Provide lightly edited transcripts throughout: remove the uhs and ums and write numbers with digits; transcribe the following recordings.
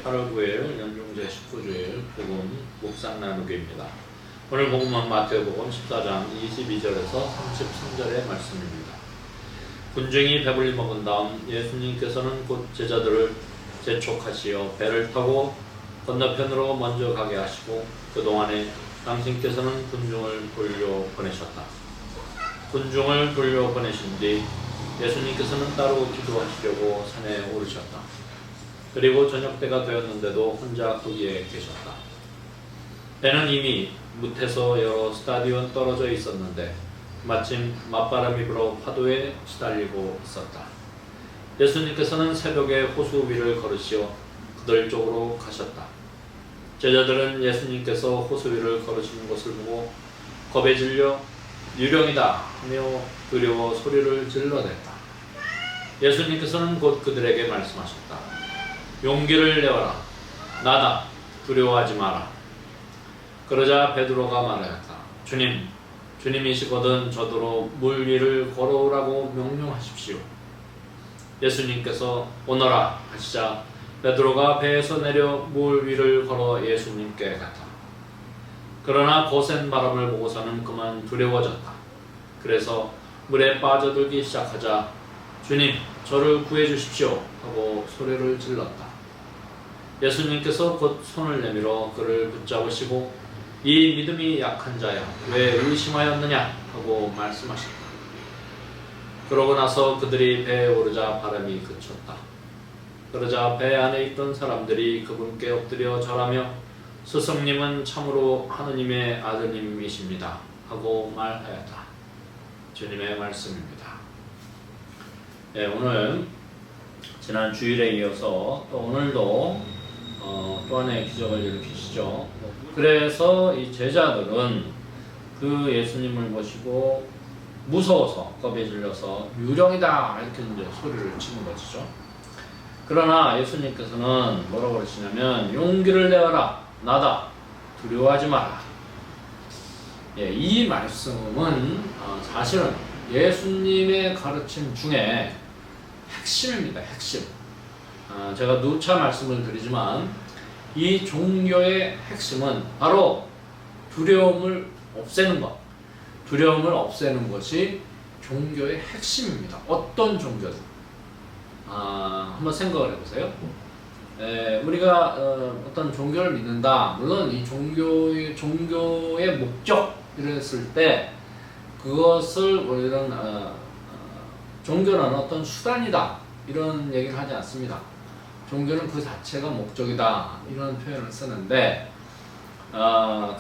8월 9일 연중제 19주일 복음 묵상 나누기입니다. 오늘 복음은 마태복음 14장 22절에서 33절의 말씀입니다. 군중이 배불리 먹은 다음 예수님께서는 곧 제자들을 재촉하시어 배를 타고 건너편으로 먼저 가게 하시고 그동안에 당신께서는 군중을 돌려보내셨다. 군중을 돌려보내신 뒤 예수님께서는 따로 기도하시려고 산에 오르셨다. 그리고 저녁때가 되었는데도 혼자 거기에 계셨다. 배는 이미 무태서 여러 스타디온 떨어져 있었는데 마침 맞바람이 불어 파도에 시달리고 있었다. 예수님께서는 새벽에 호수 위를 걸으시어 그들 쪽으로 가셨다. 제자들은 예수님께서 호수 위를 걸으시는 것을 보고 겁에 질려 유령이다 하며 두려워 소리를 질러댔다. 예수님께서는 곧 그들에게 말씀하셨다. 용기를 내어라. 나다. 두려워하지 마라. 그러자 베드로가 말하였다. 주님, 주님이시거든 저더러 물 위를 걸어오라고 명령하십시오. 예수님께서 오너라 하시자 베드로가 배에서 내려 물 위를 걸어 예수님께 갔다. 그러나 거센 바람을 보고서는 그만 두려워졌다. 그래서 물에 빠져들기 시작하자 주님, 저를 구해주십시오 하고 소리를 질렀다. 예수님께서 곧 손을 내밀어 그를 붙잡으시고 이 믿음이 약한 자야 왜 의심하였느냐 하고 말씀하셨다. 그러고 나서 그들이 배에 오르자 바람이 그쳤다. 그러자 배 안에 있던 사람들이 그분께 엎드려 절하며 스승님은 참으로 하느님의 아드님이십니다 하고 말하였다. 주님의 말씀입니다. 네, 오늘 지난 주일에 이어서 또 오늘도 또 하나의 기적을 일으키시죠. 그래서 이 제자들은 그 예수님을 보시고 무서워서 겁에 질려서 유령이다 이렇게 이제 소리를 치는 것이죠. 그러나 예수님께서는 뭐라고 그러시냐면 용기를 내어라. 나다. 두려워하지 마라. 예, 이 말씀은 사실은 예수님의 가르침 중에 핵심입니다. 핵심. 제가 누차 말씀을 드리지만 이 종교의 핵심은 바로 두려움을 없애는 것. 두려움을 없애는 것이 종교의 핵심입니다. 어떤 종교든. 한번 생각을 해보세요. 우리가 어떤 종교를 믿는다. 물론 이 종교의 목적 이랬을 때 그것을 우리는 종교는 어떤 수단이다 이런 얘기를 하지 않습니다. 종교는 그 자체가 목적이다 이런 표현을 쓰는데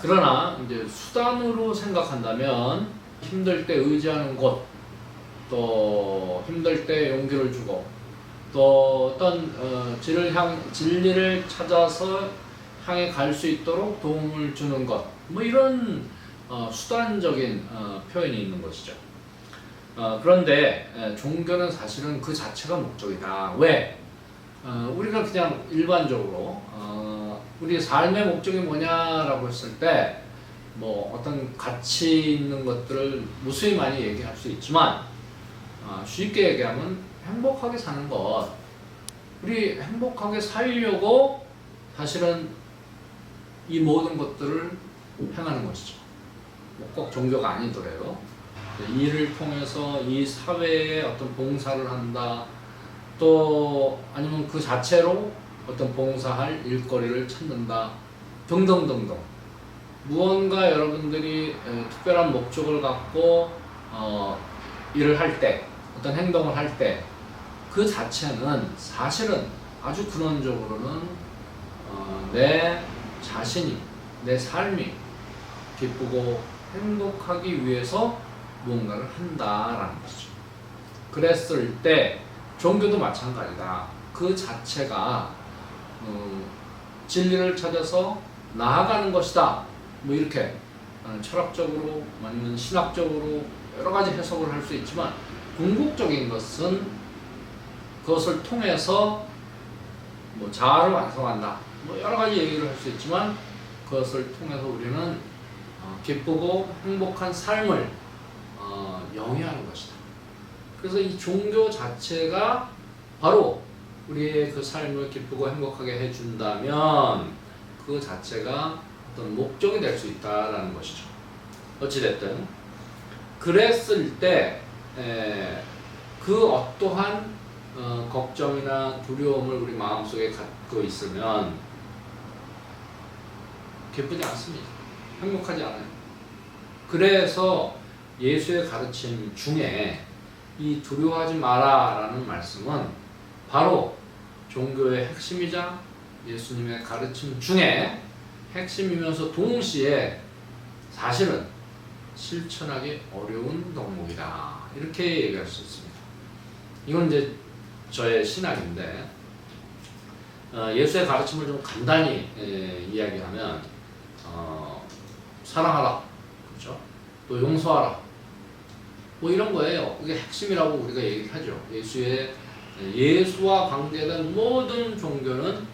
그러나 이제 수단으로 생각한다면 힘들 때 의지하는 곳, 또 힘들 때 용기를 주고 또 어떤 진리를 찾아서 향해 갈 수 있도록 도움을 주는 것, 뭐 이런 수단적인 표현이 있는 것이죠. 그런데 종교는 사실은 그 자체가 목적이다. 왜? 우리가 그냥 일반적으로 우리 삶의 목적이 뭐냐라고 했을 때 뭐 어떤 가치 있는 것들을 무수히 많이 얘기할 수 있지만 쉽게 얘기하면 행복하게 사는 것. 우리 행복하게 살려고 사실은 이 모든 것들을 행하는 것이죠. 꼭 종교가 아니더라도 일을 통해서 이 사회에 어떤 봉사를 한다. 또 아니면 그 자체로 어떤 봉사할 일거리를 찾는다. 등등등등. 무언가 여러분들이 특별한 목적을 갖고 일을 할 때, 어떤 행동을 할 때 그 자체는 사실은 아주 근원적으로는 내 자신이, 내 삶이 기쁘고 행복하기 위해서 무언가를 한다라는 것이죠. 그랬을 때 종교도 마찬가지다. 그 자체가 진리를 찾아서 나아가는 것이다. 뭐 이렇게 철학적으로 아니면 신학적으로 여러 가지 해석을 할 수 있지만 궁극적인 것은 그것을 통해서 뭐 자아를 완성한다. 뭐 여러 가지 얘기를 할 수 있지만 그것을 통해서 우리는 기쁘고 행복한 삶을 영위하는 것이다. 그래서 이 종교 자체가 바로 우리의 그 삶을 기쁘고 행복하게 해준다면 그 자체가 어떤 목적이 될 수 있다라는 것이죠. 어찌됐든 그랬을 때 그 어떠한 걱정이나 두려움을 우리 마음속에 갖고 있으면 기쁘지 않습니다. 행복하지 않아요. 그래서 예수의 가르침 중에 이 두려워하지 마라 라는 말씀은 바로 종교의 핵심이자 예수님의 가르침 중에 핵심이면서 동시에 사실은 실천하기 어려운 덕목이다. 이렇게 얘기할 수 있습니다. 이건 이제 저의 신학인데 예수의 가르침을 좀 간단히 이야기하면 사랑하라, 그렇죠? 또 용서하라, 뭐 이런 거예요. 이게 핵심이라고 우리가 얘기하죠. 예수와 관계된 모든 종교는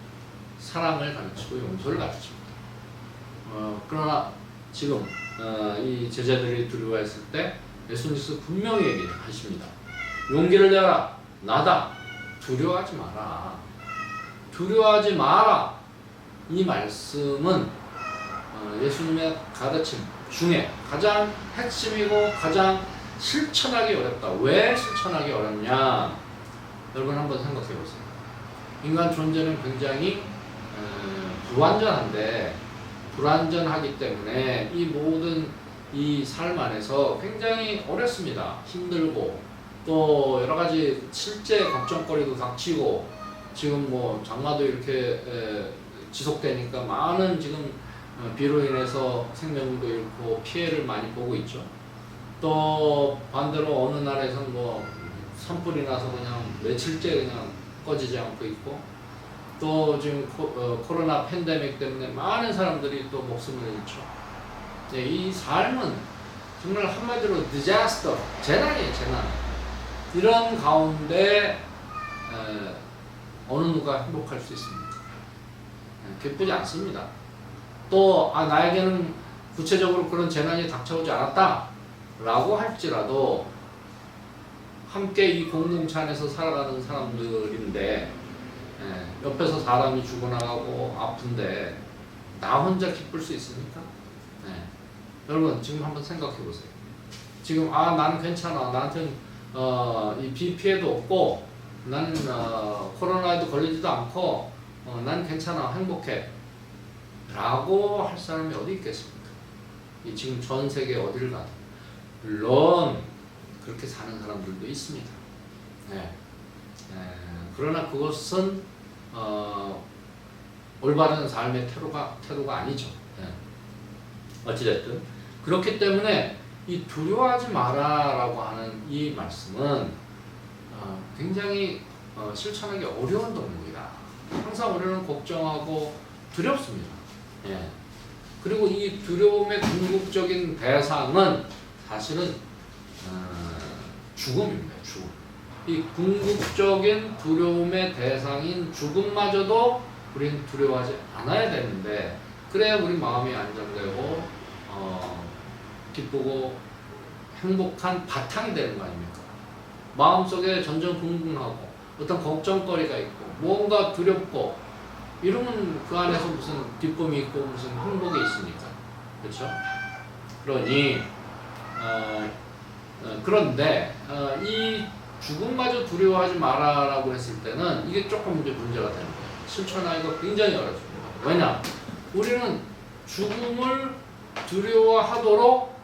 사랑을 가르치고 용서를 가르칩니다. 그러나 지금 이 제자들이 두려워했을 때 예수님께서 분명히 얘기하십니다. 용기를 내라, 나다, 두려워하지 마라. 두려워하지 마라. 이 말씀은 예수님의 가르침 중에 가장 핵심이고 가장 실천하기 어렵다. 왜 실천하기 어렵냐? 여러분 한번 생각해 보세요. 인간 존재는 굉장히 불완전하기 때문에 이 모든 이 삶 안에서 굉장히 어렵습니다. 힘들고 또 여러 가지 실제 걱정거리도 닥치고 지금 뭐 장마도 이렇게 지속되니까 많은 지금 비로 인해서 생명도 잃고 피해를 많이 보고 있죠. 또 반대로 어느 나라에서는 뭐 산불이 나서 그냥 며칠째 그냥 꺼지지 않고 있고 또 지금 코로나 팬데믹 때문에 많은 사람들이 또 목숨을 잃죠. 이 삶은 정말 한마디로 디자스터, 재난이에요, 재난. 이런 가운데 어느 누가 행복할 수 있습니까? 기쁘지 않습니다. 또 나에게는 구체적으로 그런 재난이 닥쳐오지 않았다 라고 할지라도 함께 이 공동체 안에서 살아가는 사람들인데 옆에서 사람이 죽어나가고 아픈데 나 혼자 기쁠 수 있습니까? 여러분 지금 한번 생각해 보세요. 지금 나는 괜찮아, 나한테는 이 비 피해도 없고 나는 코로나에도 걸리지도 않고 난 괜찮아, 행복해 라고 할 사람이 어디 있겠습니까? 이 지금 전 세계 어디를 가도 물론 그렇게 사는 사람들도 있습니다. 그러나 그것은 올바른 삶의 태도가 아니죠. 어찌됐든 그렇기 때문에 이 두려워하지 마라라고 하는 이 말씀은 굉장히 실천하기 어려운 덕목이다. 항상 우리는 걱정하고 두렵습니다. 그리고 이 두려움의 궁극적인 대상은 사실은 죽음입니다. 죽음. 이 궁극적인 두려움의 대상인 죽음마저도 우리는 두려워하지 않아야 되는데 그래야 우리 마음이 안정되고 기쁘고 행복한 바탕이 되는 거 아닙니까? 마음속에 전전긍긍하고 어떤 걱정거리가 있고 뭔가 두렵고 이러면 그 안에서 무슨 기쁨이 있고 무슨 행복이 있습니까? 그렇죠? 그러니 그런데 이 죽음마저 두려워하지 마라라고 했을 때는 이게 조금 이제 문제가 되는 거예요. 실천하기가 굉장히 어렵습니다. 왜냐? 우리는 죽음을 두려워하도록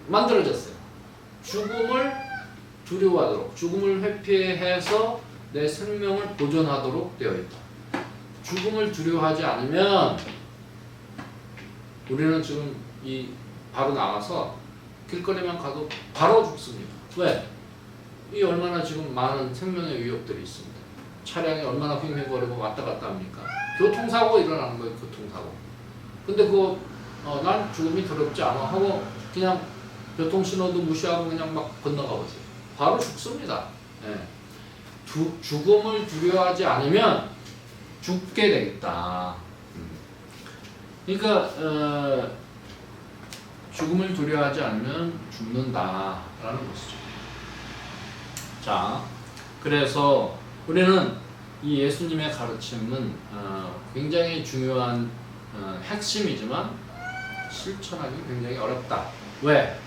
만들어졌어요. 죽음을 두려워하도록, 죽음을 회피해서 내 생명을 보존하도록 되어 있다. 죽음을 두려워하지 않으면 우리는 지금 바로 나가서 길거리만 가도 바로 죽습니다. 왜? 이 얼마나 지금 많은 생명의 위협들이 있습니다. 차량이 얼마나 휑휑거리고 왔다 갔다 합니까? 교통사고 일어나는 거예요, 교통사고. 근데 난 죽음이 두렵지 않아 하고 그냥 교통신호도 무시하고 그냥 막 건너가 보세요. 바로 죽습니다. 죽음을 두려워하지 않으면 죽게 되겠다. 그러니까 죽음을 두려워하지 않으면 죽는다라는 것이죠. 자, 그래서 우리는 이 예수님의 가르침은 굉장히 중요한 핵심이지만 실천하기 굉장히 어렵다. 왜?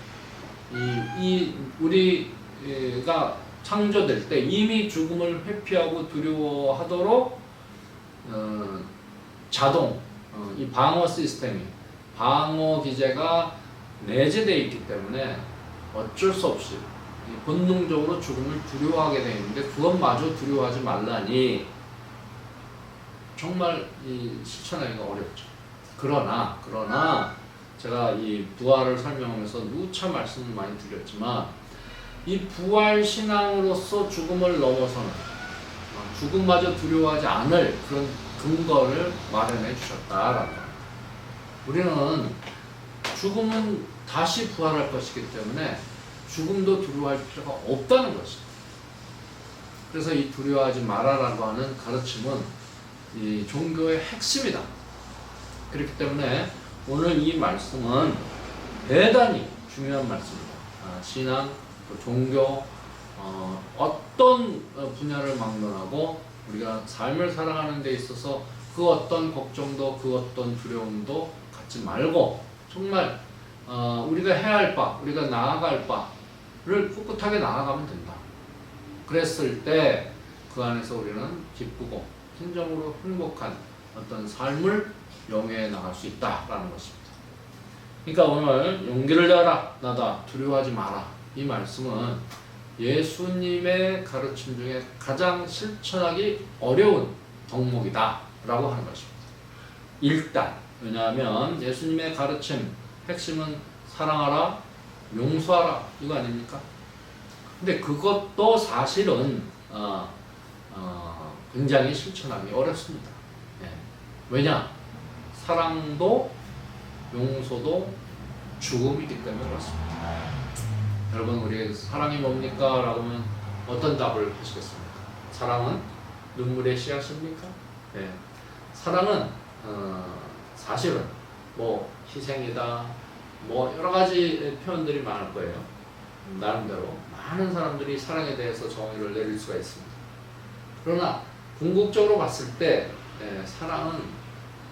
우리가 창조될 때 이미 죽음을 회피하고 두려워하도록 자동 이 방어 시스템이 방어 기제가 내재되어 있기 때문에 어쩔 수 없이 본능적으로 죽음을 두려워하게 되어 있는데 그것마저 두려워하지 말라니 정말 실천하기가 어렵죠. 그러나 제가 이 부활을 설명하면서 누차 말씀을 많이 드렸지만 이 부활 신앙으로서 죽음을 넘어서는 죽음마저 두려워하지 않을 그런 근거를 마련해 주셨다라는 겁니다. 우리는 죽음은 다시 부활할 것이기 때문에 죽음도 두려워할 필요가 없다는 것입니다. 그래서 이 두려워하지 말아라고 하는 가르침은 이 종교의 핵심이다. 그렇기 때문에 오늘 이 말씀은 대단히 중요한 말씀입니다. 신앙, 종교, 어떤 분야를 막론하고 우리가 삶을 살아가는 데 있어서 그 어떤 걱정도 그 어떤 두려움도 갖지 말고 정말 우리가 해야 할 바, 우리가 나아갈 바를 꿋꿋하게 나아가면 된다. 그랬을 때 그 안에서 우리는 기쁘고 진정으로 행복한 어떤 삶을 영위해 나갈 수 있다라는 것입니다. 그러니까 오늘 용기를 내라 나다 두려워하지 마라 이 말씀은 예수님의 가르침 중에 가장 실천하기 어려운 덕목이다 라고 하는 것입니다. 일단 왜냐하면 예수님의 가르침 핵심은 사랑하라 용서하라 이거 아닙니까? 근데 그것도 사실은 굉장히 실천하기 어렵습니다. 왜냐? 사랑도 용서도 죽음이기 때문에 그렇습니다. 여러분 우리 사랑이 뭡니까? 라고 하면 어떤 답을 하시겠습니까? 사랑은 눈물의 씨앗입니까? 네. 사랑은 사실은 뭐 희생이다 뭐 여러 가지 표현들이 많을 거예요. 나름대로 많은 사람들이 사랑에 대해서 정의를 내릴 수가 있습니다. 그러나 궁극적으로 봤을 때 사랑은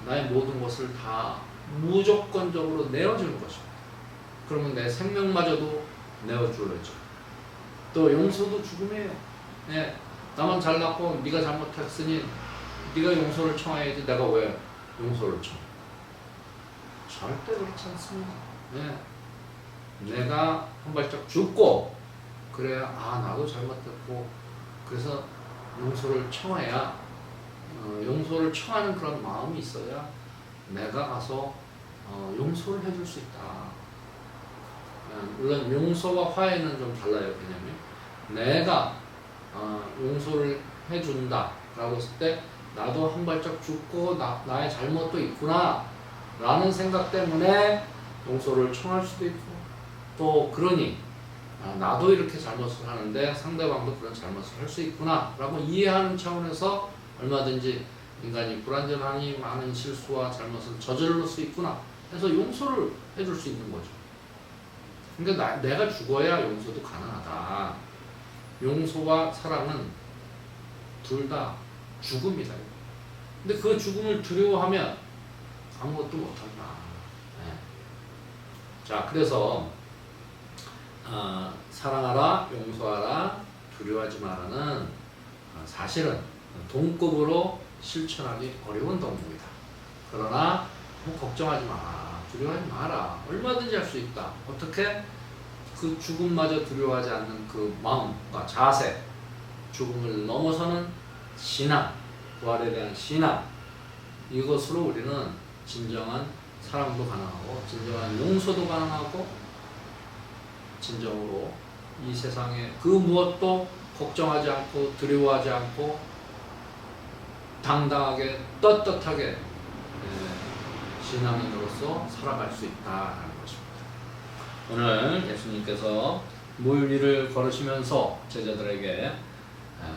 나의 모든 것을 다 무조건적으로 내어주는 것입니다. 그러면 내 생명마저도 내어줘야죠. 또 용서도 죽음이에요. 나만 잘났고 네가 잘못했으니 네가 용서를 청해야지 내가 왜 용서를 청해? 절대 그렇지 않습니다. 내가 한 발짝 죽고 그래야 나도 잘못했고 그래서 용서를 청해야 용서를 청하는 그런 마음이 있어야 내가 가서 용서를 해줄 수 있다. 물론 용서와 화해는 좀 달라요. 왜냐면 내가 용서를 해준다 라고 했을 때 나도 한 발짝 죽고 나의 잘못도 있구나 라는 생각 때문에 용서를 청할 수도 있고 또 그러니 나도 이렇게 잘못을 하는데 상대방도 그런 잘못을 할 수 있구나 라고 이해하는 차원에서 얼마든지 인간이 불완전하니 많은 실수와 잘못을 저지를 수 있구나 해서 용서를 해줄 수 있는 거죠. 그러니까 내가 죽어야 용서도 가능하다. 용서와 사랑은 둘 다 죽음이다. 근데 그 죽음을 두려워하면 아무것도 못한다. 자, 그래서 사랑하라, 용서하라, 두려워하지 마라는 사실은 동급으로 실천하기 어려운 덕목이다. 그러나 걱정하지 마라, 두려워하지 마라. 얼마든지 할 수 있다. 어떻게? 그 죽음마저 두려워하지 않는 그 마음과 자세, 죽음을 넘어서는 신앙, 부활에 대한 신앙, 이것으로 우리는 진정한 사랑도 가능하고 진정한 용서도 가능하고 진정으로 이 세상에 그 무엇도 걱정하지 않고 두려워하지 않고 당당하게 떳떳하게 신앙인으로서 살아갈 수 있다는 것입니다. 오늘 예수님께서 물 위를 걸으시면서 제자들에게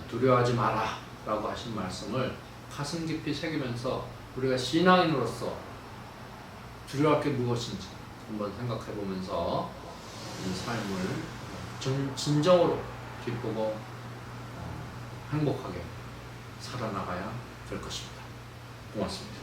두려워하지 마라 라고 하신 말씀을 가슴 깊이 새기면서 우리가 신앙인으로서 두려워할 게 무엇인지 한번 생각해 보면서 이 삶을 진정으로 기쁘고 행복하게 살아나가야 될 것입니다. 고맙습니다.